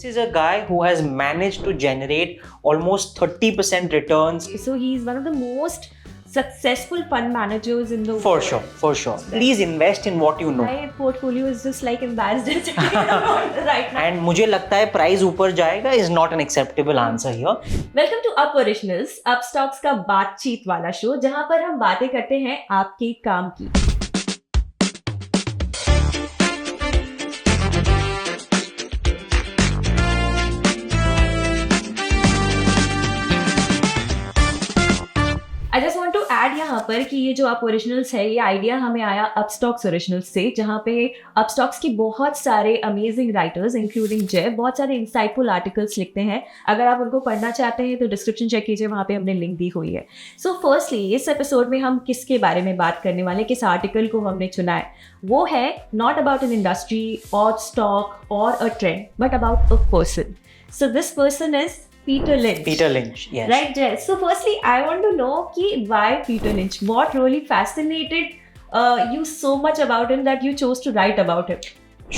This is a guy who has managed to generate almost 30% returns. So he's one of the most successful fund managers in the world. For sure. Please invest in what you know. My portfolio is just like embarrassed right now. And मुझे लगता है price ऊपर जाएगा is not an acceptable answer here. Welcome to up originals, Upstox का बातचीत वाला show जहां पर हम बातें करते हैं आपके काम की। I just want to add यहाँ पर कि ये जो अप ओरिजिनल्स है, ये आइडिया हमें आया अपस्टॉक्स ओरिजिनल्स से, जहाँ पे अपस्टॉक्स की बहुत सारे अमेजिंग राइटर्स इंक्लूडिंग जय बहुत सारे इंसाइटफुल आर्टिकल्स लिखते हैं। अगर आप उनको पढ़ना चाहते हैं तो डिस्क्रिप्शन चेक कीजिए, वहाँ पे हमने लिंक दी हुई है। सो फर्स्टली इस एपिसोड में हम किसके बारे में बात करने वाले, किस आर्टिकल को हमने चुना है, वो है नॉट अबाउट एन इंडस्ट्री और स्टॉक और a trend but about a person. So this person is Peter Lynch. Peter Lynch, yes. Right, Jay. So firstly, I want to know why Peter Lynch? What really fascinated you so much about him that you chose to write about him?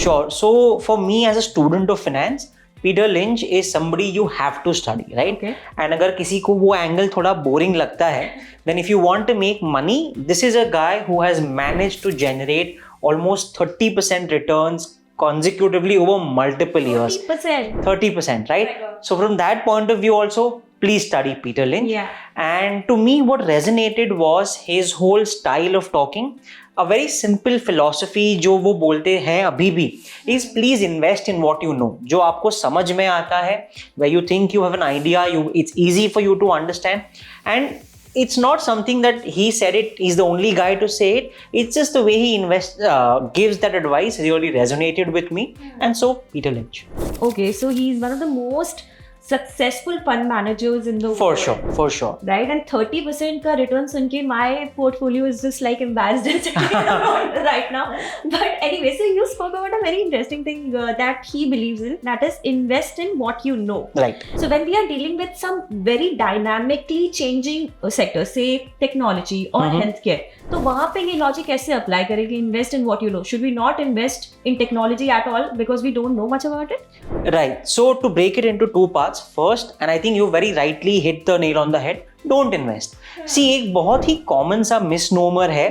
Sure. So for me as a student of finance, Peter Lynch is somebody you have to study, right? Okay. And अगर किसी को वो angle थोड़ा boring लगता है, then if you want to make money, this is a guy who has managed to generate almost 30% returns consecutively over multiple years. 30%. 30%, right? So from that point of view also, please study Peter Lynch. Yeah. And to me, what resonated was his whole style of talking. A very simple philosophy जो वो बोलते हैं अभी भी is please invest in what you know. जो आपको समझ में आता है, where you think you have an idea, it's easy for you to understand. And it's not something that he said it, he's the only guy to say it. It's just the way he gives that advice really resonated with me. And so, Peter Lynch. Okay, so he's one of the most successful fund managers in the world. For sure. Right, and 30% का return सुन के my portfolio is just like embarrassed right now. But anyway, so you spoke about a very interesting thing that he believes in, that is invest in what you know. Right. So when we are dealing with some very dynamically changing sectors, say technology or healthcare, तो वहाँ पे ये logic कैसे apply करेगी? Invest in what you know. Should we not invest in technology at all because we don't know much about it? Right. So to break it into two parts, first, and I think you very rightly hit the nail on the head, don't invest. See, एक बहुत ही common सा misnomer है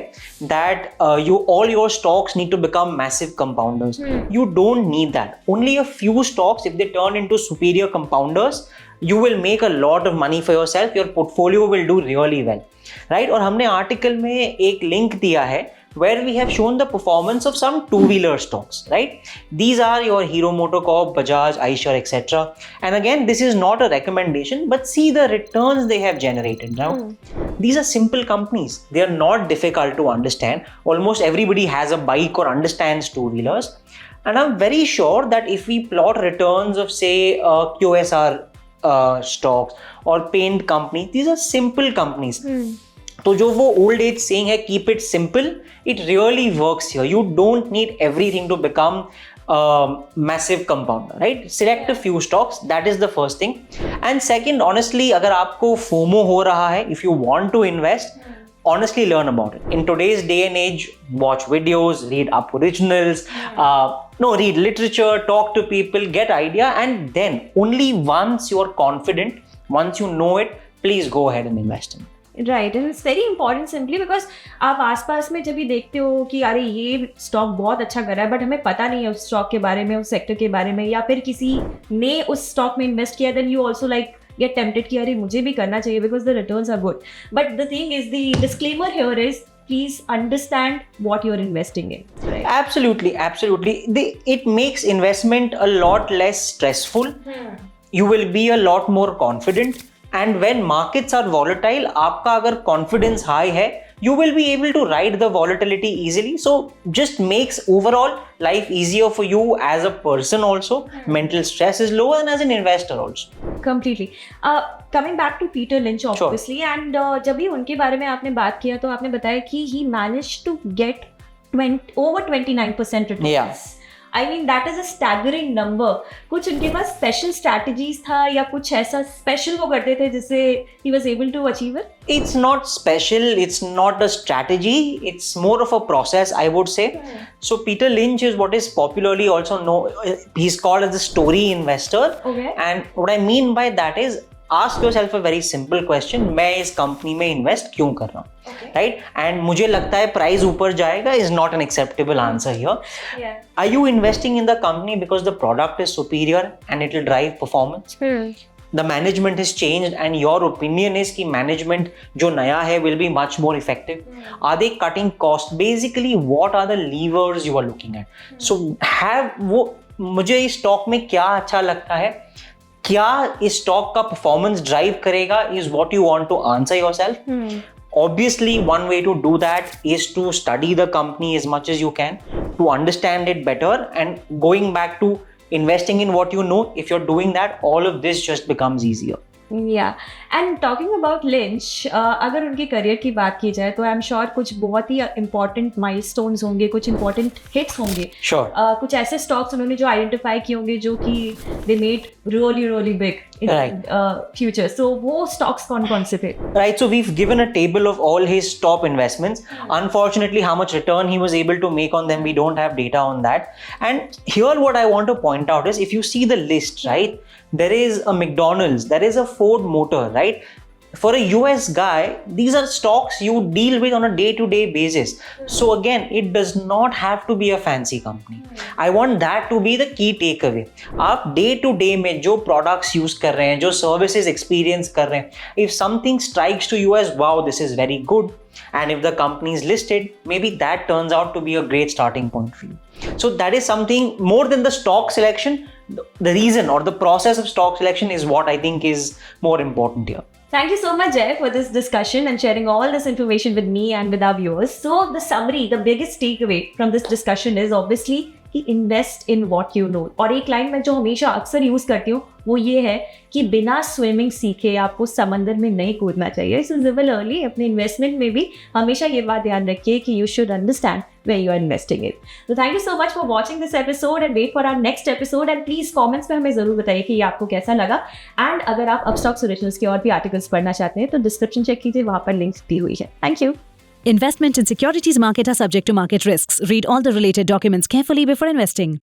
that all your stocks need to become massive compounders. You don't need that. Only a few stocks, if they turn into superior compounders, you will make a lot of money for yourself. Your portfolio will do really well, right? और हमने article में एक link दिया है where we have shown the performance of some two-wheeler stocks, right? These are your Hero MotoCorp, Bajaj, Eicher, etc. And again, this is not a recommendation, but see the returns they have generated. Now, these are simple companies. They are not difficult to understand. Almost everybody has a bike or understands two-wheelers. And I'm very sure that if we plot returns of, say, QSR stocks or paint company, these are simple companies. तो जो वो old age saying है keep it simple, it really works here. You don't need everything to become a massive compounder, right? Select a few stocks, that is the first thing. And second, honestly, अगर आपको FOMO हो रहा है, if you want to invest, honestly learn about it. In today's day and age, watch videos, read up originals, read literature, talk to people, get idea, and then only once you're confident, once you know it, please go ahead and invest in it. Right, and it's very important simply because आप आसपास में जब भी देखते हो कि अरे ये स्टॉक बहुत अच्छा कर रहा है बट हमें पता नहीं है उस स्टॉक के बारे में, उस सेक्टर के बारे में, या फिर किसी ने उस स्टॉक में इन्वेस्ट किया, then you also like get tempted कि अरे मुझे भी करना चाहिए because the returns are good. But the thing is the disclaimer here is please understand what you're investing in. Right? Absolutely. It makes investment a lot less stressful. You will be a lot more confident. And when markets are volatile, आपका अगर confidence high है, you will be able to ride the volatility easily. So just makes overall life easier for you as a person also. Mental stress is lower and as an investor also. Completely. Coming back to Peter Lynch obviously, sure. And जब भी उनके बारे में आपने बात किया तो आपने बताया कि he managed to get over 29% returns. Yeah. I mean that is a staggering number. कुछ उनके पास स्पेशल स्ट्रैटेजीज था या कुछ ऐसा स्पेशल वो करते थे जिससे he was able to achieve it? It's not special, it's not a strategy, it's more of a process, I would say. So Peter Lynch is what is popularly also known, he's called as the story investor. Okay. And what I mean by that is, ask yourself a very simple question, मैं इस company में invest क्यों कर रहा हूँ, right? And मुझे लगता है प्राइस ऊपर जाएगा is not an acceptable answer here. Are you investing in the company because the product is superior and it will drive performance? The management has changed and your opinion is कि management जो नया है will be much more effective. Are they cutting cost? Basically, what are the levers you are looking at? So वो मुझे इस stock में क्या अच्छा लगता है, क्या इस स्टॉक का परफॉर्मेंस ड्राइव करेगा, is what you want to answer yourself. Obviously, one way to do that is to study the company as much as you can, to understand it better, and going back to investing in what you know. If you're doing that, all of this just becomes easier. Yeah, and talking about Lynch, अगर उनके career की बात की जाए तो I am sure कुछ बहुत ही important milestones होंगे, कुछ इंपॉर्टेंट हिट्स होंगे. Sure. कुछ ऐसे स्टॉक्स उन्होंने जो आइडेंटिफाई किए होंगे जो कि they made really big in future. So वो स्टॉक्स कौन से थे? Right, so we've given a table of all his top investments. Unfortunately, how much return he was able to make on them, we don't have data on that. And here what I want to point out is, if you see the list, right, there is a McDonald's, there is a Ford Motor, right? For a US guy, these are stocks you deal with on a day-to-day basis. So again, it does not have to be a fancy company. I want that to be the key takeaway. आप day-to-day में जो products use कर रहे हैं, जो services experience कर रहे हैं, if something strikes to you as wow, this is very good, and if the company is listed, maybe that turns out to be a great starting point for you. So that is something more than the stock selection. The reason or the process of stock selection is what I think is more important here. Thank you so much, Jay, for this discussion and sharing all this information with me and with our viewers. So the summary, the biggest takeaway from this discussion is obviously कि invest in what you know. और एक line मैं जो हमेशा अक्सर use करती हूँ वो ये है कि बिना स्विमिंग सीखे आपको समंदर में नहीं कूदना चाहिए. सो सिमिलरली अपने इन्वेस्टमेंट में भी हमेशा ये बात ध्यान रखिए कि you should understand where you are investing it. So thank you so much for watching this episode and wait for our next episode, and please comments में हमें ज़रूर बताइए कि ये आपको कैसा लगा. And अगर आप अपस्टॉक्स ओरिजिनल्स के और भी आर्टिकल्स पढ़ना चाहते हैं तो डिस्क्रिप्शन चेक कीजिए, वहाँ पर लिंक्स दी हुई है. Thank you. Investment in securities market are subject to market risks. Read all the related documents carefully before investing.